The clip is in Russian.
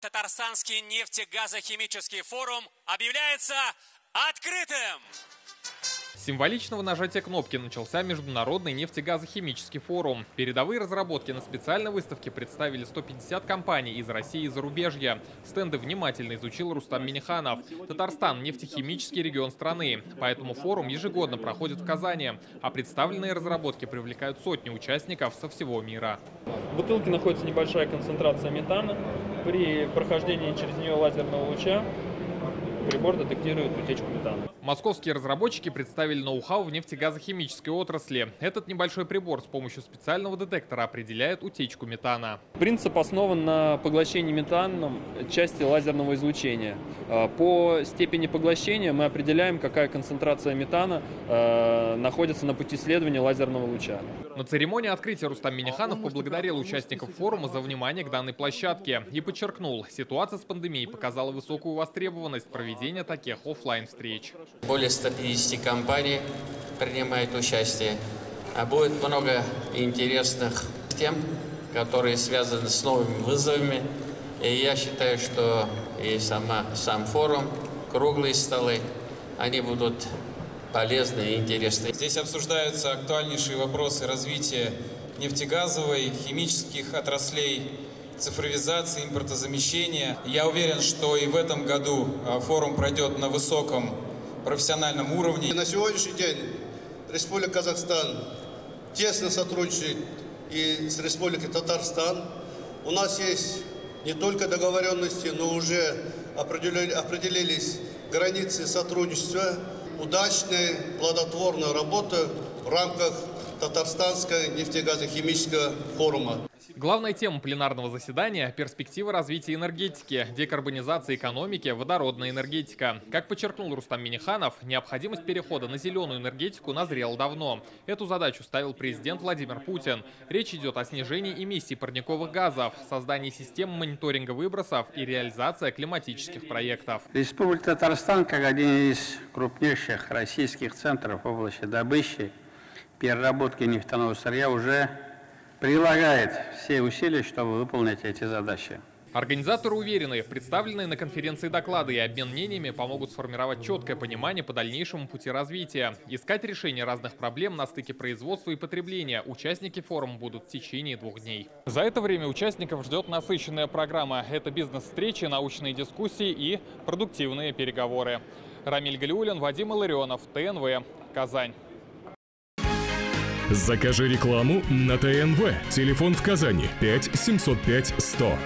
Татарстанский нефтегазохимический форум объявляется открытым. С символичного нажатия кнопки начался Международный нефтегазохимический форум. Передовые разработки на специальной выставке представили 150 компаний из России и зарубежья. Стенды внимательно изучил Рустам Минниханов. Татарстан – нефтехимический регион страны, поэтому форум ежегодно проходит в Казани, а представленные разработки привлекают сотни участников со всего мира. В бутылке находится небольшая концентрация метана. При прохождении через нее лазерного луча прибор детектирует утечку метана. Московские разработчики представили ноу-хау в нефтегазохимической отрасли. Этот небольшой прибор с помощью специального детектора определяет утечку метана. Принцип основан на поглощении метаном части лазерного излучения. По степени поглощения мы определяем, какая концентрация метана находится на пути следования лазерного луча. На церемонии открытия Рустам Минниханов поблагодарил участников форума за внимание к данной площадке и подчеркнул, ситуация с пандемией показала высокую востребованность проведения таких офлайн-встреч. Более 150 компаний принимает участие, а будет много интересных тем, которые связаны с новыми вызовами. И я считаю, что и сам форум, круглые столы, они будут полезны и интересны. Здесь обсуждаются актуальнейшие вопросы развития нефтегазовой, химических отраслей, цифровизации, импортозамещения. Я уверен, что и в этом году форум пройдет на высоком профессиональном уровне. На сегодняшний день Республика Казахстан тесно сотрудничает и с Республикой Татарстан. У нас есть не только договоренности, но уже определились границы сотрудничества. Удачная, плодотворная работа в рамках Татарстанского нефтегазохимического форума. Главная тема пленарного заседания – перспективы развития энергетики, декарбонизации экономики, водородная энергетика. Как подчеркнул Рустам Минниханов, необходимость перехода на зеленую энергетику назрела давно. Эту задачу ставил президент Владимир Путин. Речь идет о снижении эмиссий парниковых газов, создании систем мониторинга выбросов и реализации климатических проектов. Республика Татарстан, как один из крупнейших российских центров в области добычи, переработки нефтяного сырья, уже прилагает все усилия, чтобы выполнить эти задачи. Организаторы уверены, представленные на конференции доклады и обмен мнениями помогут сформировать четкое понимание по дальнейшему пути развития. Искать решение разных проблем на стыке производства и потребления участники форума будут в течение 2 дней. За это время участников ждет насыщенная программа. Это бизнес-встречи, научные дискуссии и продуктивные переговоры. Рамиль Галиуллин, Вадим Илларионов, ТНВ, Казань. Закажи рекламу на ТНВ. Телефон в Казани 5 705 100.